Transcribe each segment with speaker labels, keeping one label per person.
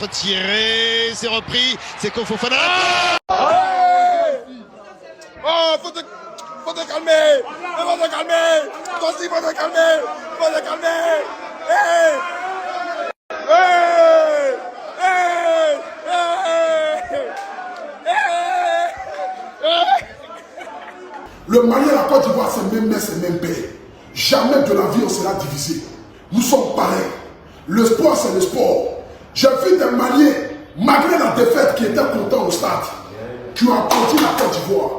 Speaker 1: soit tiré, c'est repris, c'est Kofofana.
Speaker 2: Oh, faut te calmer! Faut te calmer! Toi aussi, faut te calmer! Faut te calmer! Hey! Hey! Hey! Hey! Le Mali et la Côte d'Ivoire, c'est même mère, c'est même père. Jamais de la vie on sera divisé. Nous sommes pareils. Le sport, c'est le sport. J'ai vu des Maliens, malgré la défaite, qui étaient contents au stade, qui ont applaudi la Côte d'Ivoire,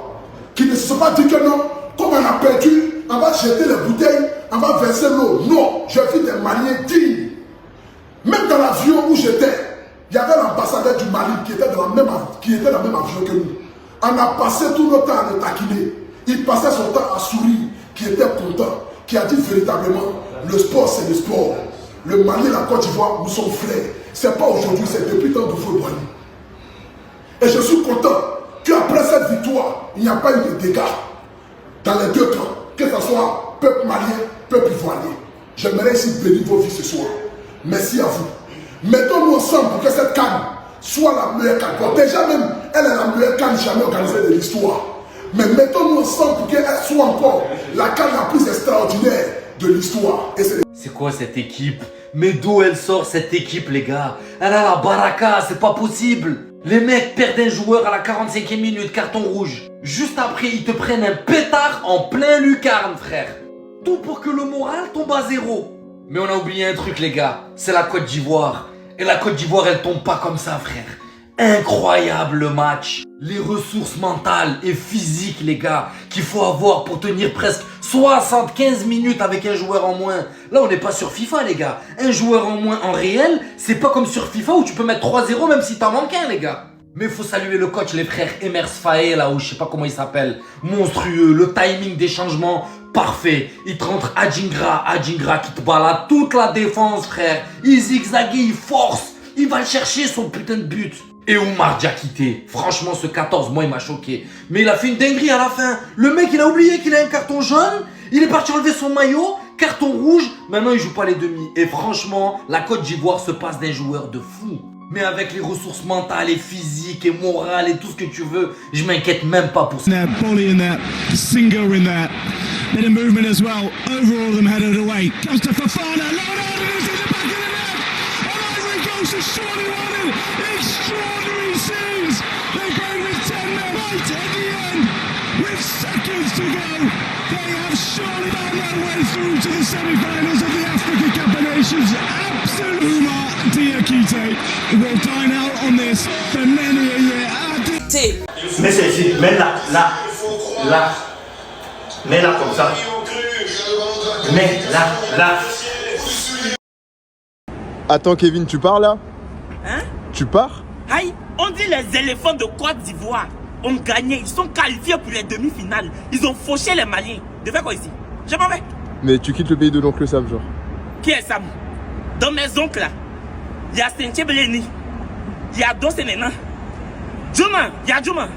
Speaker 2: qui ne se sont pas dit que non, comme on a perdu, on va jeter les bouteilles, on va verser l'eau. Non, j'ai vu des Maliens dignes. Même dans l'avion où j'étais, il y avait l'ambassadeur du Mali qui était dans le même avion que nous. On a passé tout notre temps à le taquiner. Il passait son temps à sourire, qui était content, qui a dit véritablement, le sport c'est le sport. Le Mali et la Côte d'Ivoire, nous sommes frères. Ce n'est pas aujourd'hui, c'est depuis tant de football. Et je suis content qu'après cette victoire, il n'y a pas eu de dégâts dans les deux camps, que ce soit peuple malien, peuple ivoirien. J'aimerais ici bénir vos vies ce soir. Merci à vous. Mettons-nous ensemble pour que cette canne soit la meilleure canne. Bon, déjà même, elle est la meilleure canne jamais organisée de l'histoire. Mais mettons-nous ensemble pour qu'elle soit encore la canne la plus extraordinaire de l'histoire.
Speaker 3: C'est quoi cette équipe? Mais d'où elle sort cette équipe, les gars? Elle a la baraka, c'est pas possible. Les mecs perdent un joueur à la 45e minute, carton rouge. Juste après, ils te prennent un pétard en plein lucarne, frère. Tout pour que le moral tombe à zéro. Mais on a oublié un truc, les gars. C'est la Côte d'Ivoire. Et la Côte d'Ivoire, elle tombe pas comme ça, frère. Incroyable le match. Les ressources mentales et physiques, les gars, qu'il faut avoir pour tenir presque 75 minutes avec un joueur en moins. Là, on n'est pas sur FIFA, les gars. Un joueur en moins en réel, c'est pas comme sur FIFA où tu peux mettre 3-0 même si t'en manques un, les gars. Mais il faut saluer le coach, les frères Emers Faé, là, ou je sais pas comment il s'appelle. Monstrueux, le timing des changements, parfait. Il te rentre Adjingra qui te balade toute la défense, frère. Il zigzague, il force. Il va le chercher, son putain de but. Et Oumar Diakité, franchement ce 14, moi il m'a choqué. Mais il a fait une dinguerie à la fin. Le mec il a oublié qu'il a un carton jaune. Il est parti enlever son maillot, carton rouge. Maintenant il joue pas les demi. Et franchement, la Côte d'Ivoire se passe d'un joueur de fou. Mais avec les ressources mentales et physiques et morales et tout ce que tu veux, je m'inquiète même pas pour ça.
Speaker 4: Bolly in there, Singo in there. Bit of movement as well. Overall them headed away. Comes to Fofana. Leonardo is in the back of the net. And Ivory goes to surely one. Extraordinary scenes. They played with 10 men right at the end. With seconds to go. They have surely found their way through to the semi-finals of the Africa Cup of Nations. Absolutely. Oumar Diakité will dine out on this for many a year.
Speaker 5: Mais c'est ici, mets là, mets là comme ça, mets là.
Speaker 2: Attends Kevin, tu pars là?
Speaker 6: Hein?
Speaker 2: Tu pars?
Speaker 6: Aïe, on dit les éléphants de Côte d'Ivoire ont gagné, ils sont qualifiés pour les demi-finales. Ils ont fauché les Maliens. De faire quoi ici? Je m'en vais.
Speaker 2: Mais tu quittes le pays de l'oncle Sam, genre.
Speaker 6: Qui est Sam? Dans mes oncles là, il y a Sentier Beleni, il y a Dosenena, Juma, il y a Juma,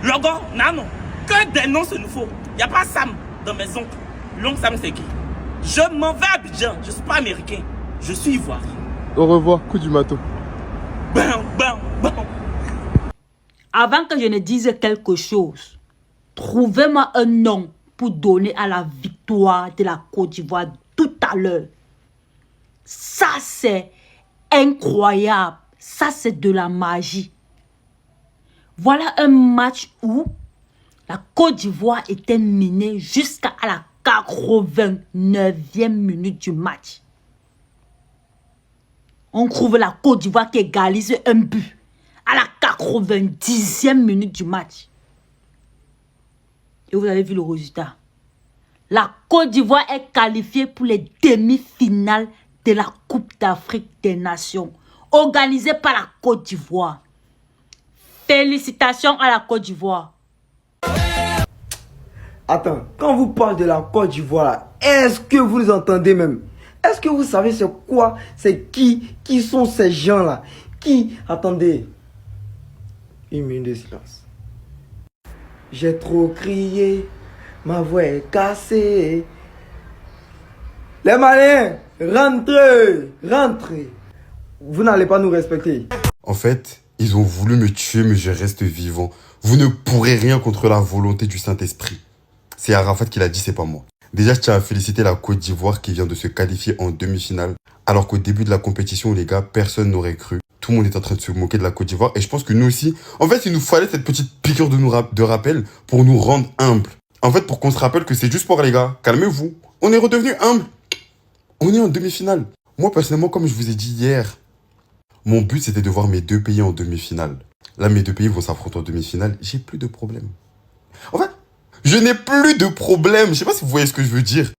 Speaker 6: Logo, Nano. Que des noms ce nous faut. Il n'y a pas Sam dans mes oncles. L'oncle Sam c'est qui? Je m'en vais à Abidjan, je ne suis pas américain, je suis ivoirien.
Speaker 2: Au revoir, coup du matos.
Speaker 6: Bam.
Speaker 7: Avant que je ne dise quelque chose, trouvez-moi un nom pour donner à la victoire de la Côte d'Ivoire tout à l'heure. Ça, c'est incroyable. Ça, c'est de la magie. Voilà un match où la Côte d'Ivoire était menée jusqu'à la 89e minute du match. On trouve la Côte d'Ivoire qui égalise un but à la 90e minute du match. Et vous avez vu le résultat. La Côte d'Ivoire est qualifiée pour les demi-finales de la Coupe d'Afrique des Nations, organisée par la Côte d'Ivoire. Félicitations à la Côte d'Ivoire.
Speaker 8: Attends, quand vous parlez de la Côte d'Ivoire, est-ce que vous les entendez même? Est-ce que vous savez c'est quoi? C'est qui sont ces gens-là? Attendez. Une minute de silence. J'ai trop crié, ma voix est cassée. Les Maliens, rentrez. Vous n'allez pas nous respecter.
Speaker 9: En fait, ils ont voulu me tuer, mais je reste vivant. Vous ne pourrez rien contre la volonté du Saint-Esprit. C'est Arafat qui l'a dit, c'est pas moi. Déjà, je tiens à féliciter la Côte d'Ivoire qui vient de se qualifier en demi-finale. Alors qu'au début de la compétition, les gars, personne n'aurait cru. Tout le monde est en train de se moquer de la Côte d'Ivoire. Et je pense que nous aussi, en fait, il nous fallait cette petite piqûre de rappel pour nous rendre humbles. En fait, pour qu'on se rappelle que c'est juste pour les gars. Calmez-vous. On est redevenu humbles. On est en demi-finale. Moi, personnellement, comme je vous ai dit hier, mon but, c'était de voir mes deux pays en demi-finale. Là, mes deux pays vont s'affronter en demi-finale. J'ai plus de problème. En fait, je n'ai plus de problème. Je sais pas si vous voyez ce que je veux dire.